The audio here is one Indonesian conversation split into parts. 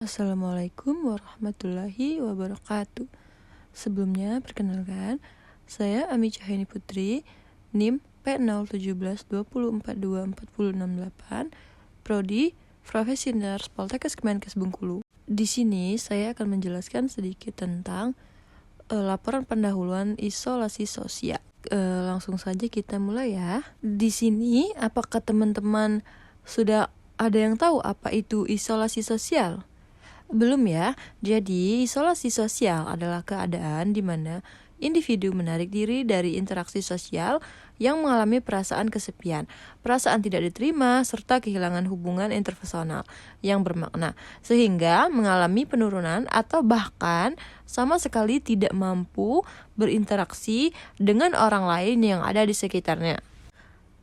Assalamualaikum warahmatullahi wabarakatuh. Sebelumnya, perkenalkan, saya Ami Cahyani Putri, NIM P01720424068, Prodi Profesi Nars Poltekkes Kemenkes Bengkulu. Di sini saya akan menjelaskan sedikit tentang laporan pendahuluan isolasi sosial. Langsung saja kita mulai ya. Di sini, apakah teman-teman sudah ada yang tahu apa itu isolasi sosial? Belum ya. Jadi, isolasi sosial adalah keadaan di mana individu menarik diri dari interaksi sosial yang mengalami perasaan kesepian, perasaan tidak diterima, serta kehilangan hubungan interpersonal yang bermakna, sehingga mengalami penurunan atau bahkan sama sekali tidak mampu berinteraksi dengan orang lain yang ada di sekitarnya.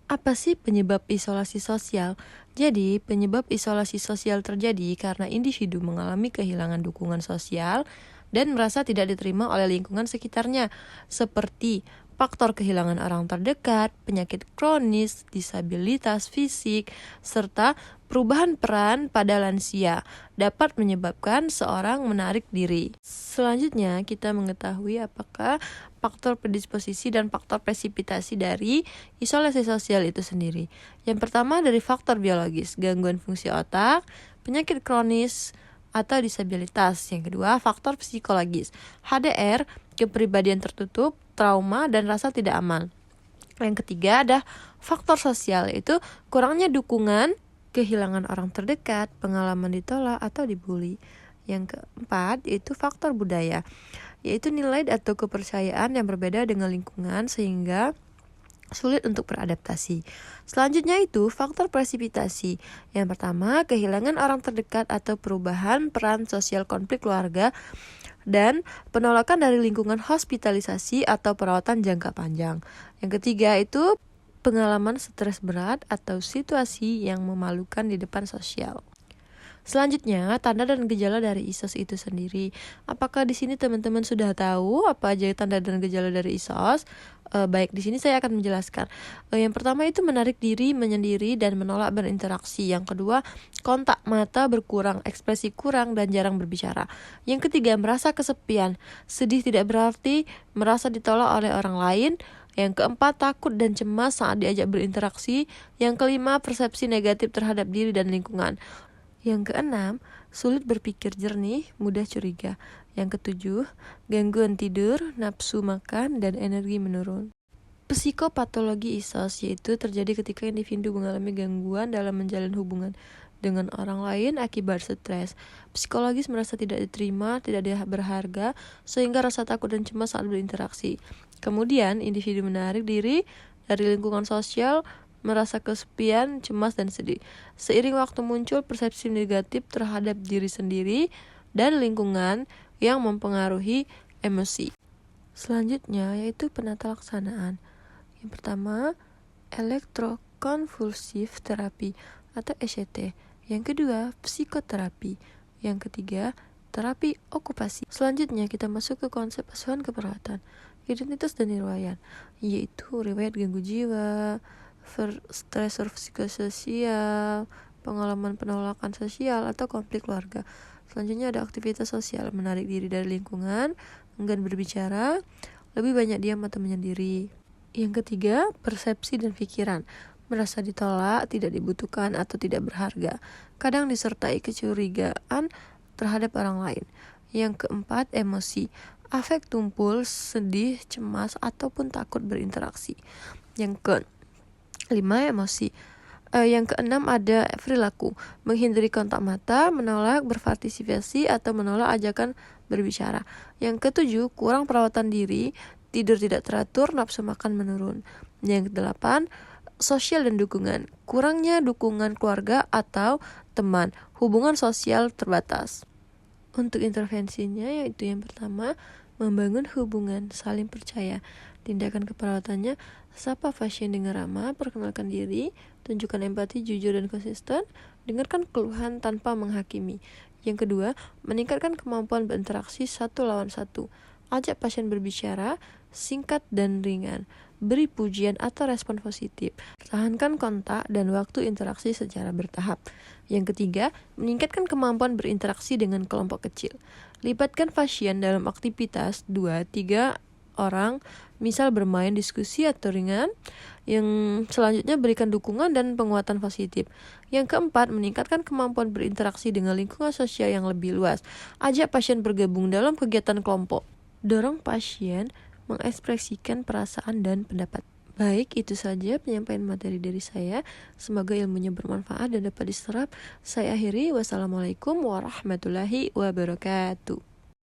Apa sih penyebab isolasi sosial? Jadi, penyebab isolasi sosial terjadi karena individu mengalami kehilangan dukungan sosial dan merasa tidak diterima oleh lingkungan sekitarnya, seperti faktor kehilangan orang terdekat, penyakit kronis, disabilitas fisik, serta perubahan peran pada lansia dapat menyebabkan seorang menarik diri. Selanjutnya, kita mengetahui apakah faktor predisposisi dan faktor presipitasi dari isolasi sosial itu sendiri. Yang pertama dari faktor biologis, gangguan fungsi otak, penyakit kronis, atau disabilitas. Yang kedua, faktor psikologis, HDR, kepribadian tertutup, trauma, dan rasa tidak aman. Yang ketiga ada faktor sosial, yaitu kurangnya dukungan, kehilangan orang terdekat, pengalaman ditolak atau dibully. Yang keempat yaitu faktor budaya, yaitu nilai atau kepercayaan yang berbeda dengan lingkungan sehingga sulit untuk beradaptasi. Selanjutnya itu faktor presipitasi. Yang pertama, kehilangan orang terdekat atau perubahan peran sosial konflik keluarga dan penolakan dari lingkungan hospitalisasi atau perawatan jangka panjang. Yang ketiga itu pengalaman stres berat atau situasi yang memalukan di depan sosial. Selanjutnya, tanda dan gejala dari ISOS itu sendiri. Apakah di sini teman-teman sudah tahu apa aja tanda dan gejala dari ISOS? Baik, di sini saya akan menjelaskan. Yang pertama itu menarik diri, menyendiri, dan menolak berinteraksi. Yang kedua, kontak mata berkurang, ekspresi kurang, dan jarang berbicara. Yang ketiga, merasa kesepian, sedih tidak berarti, merasa ditolak oleh orang lain. Yang keempat, takut dan cemas saat diajak berinteraksi. Yang kelima, persepsi negatif terhadap diri dan lingkungan. Yang keenam, sulit berpikir jernih, mudah curiga. Yang ketujuh, gangguan tidur, nafsu makan, dan energi menurun. Psikopatologi ISOS yaitu terjadi ketika individu mengalami gangguan dalam menjalin hubungan dengan orang lain akibat stres. Psikologis merasa tidak diterima, tidak berharga, sehingga rasa takut dan cemas saat berinteraksi. Kemudian, individu menarik diri dari lingkungan sosial, merasa kesepian, cemas, dan sedih. Seiring waktu muncul persepsi negatif terhadap diri sendiri dan lingkungan yang mempengaruhi emosi. Selanjutnya yaitu penata laksanaan. Yang pertama, elektrokonvulsif terapi atau ECT. Yang kedua, psikoterapi. Yang ketiga, terapi okupasi. Selanjutnya kita masuk ke konsep asuhan keperawatan, identitas dan riwayat, yaitu riwayat gangguan jiwa, stresor psikososial, pengalaman penolakan sosial, atau konflik keluarga. Selanjutnya ada aktivitas sosial, menarik diri dari lingkungan, enggan berbicara, lebih banyak diam atau menyendiri. Yang ketiga, persepsi dan pikiran, merasa ditolak, tidak dibutuhkan, atau tidak berharga. Kadang disertai kecurigaan terhadap orang lain. Yang keempat, emosi, afek tumpul, sedih, cemas, ataupun takut berinteraksi. Yang kelima, emosi. Yang keenam ada perilaku, menghindari kontak mata, menolak berpartisipasi, atau menolak ajakan berbicara. Yang ketujuh, kurang perawatan diri, tidur tidak teratur, nafsu makan menurun. Yang kedelapan, sosial dan dukungan, kurangnya dukungan keluarga atau teman, hubungan sosial terbatas. Untuk intervensinya yaitu yang pertama, membangun hubungan saling percaya. Tindakan keperawatannya, sapa pasien dengan ramah, perkenalkan diri, tunjukkan empati, jujur dan konsisten, dengarkan keluhan tanpa menghakimi. Yang kedua, meningkatkan kemampuan berinteraksi 1 lawan 1. Ajak pasien berbicara, singkat dan ringan. beri pujian atau respon positif. Pertahankan kontak dan waktu interaksi secara bertahap. Yang ketiga, meningkatkan kemampuan berinteraksi dengan kelompok kecil. Libatkan pasien dalam aktivitas 2-3 orang, misal bermain, diskusi, atau ringan. Yang selanjutnya, berikan dukungan dan penguatan positif. Yang keempat, meningkatkan kemampuan berinteraksi dengan lingkungan sosial yang lebih luas. Ajak pasien bergabung dalam kegiatan kelompok. Dorong pasien mengekspresikan perasaan dan pendapat. Baik, itu saja penyampaian materi dari saya. Semoga ilmunya bermanfaat dan dapat diserap. Saya akhiri. Wassalamualaikum warahmatullahi wabarakatuh.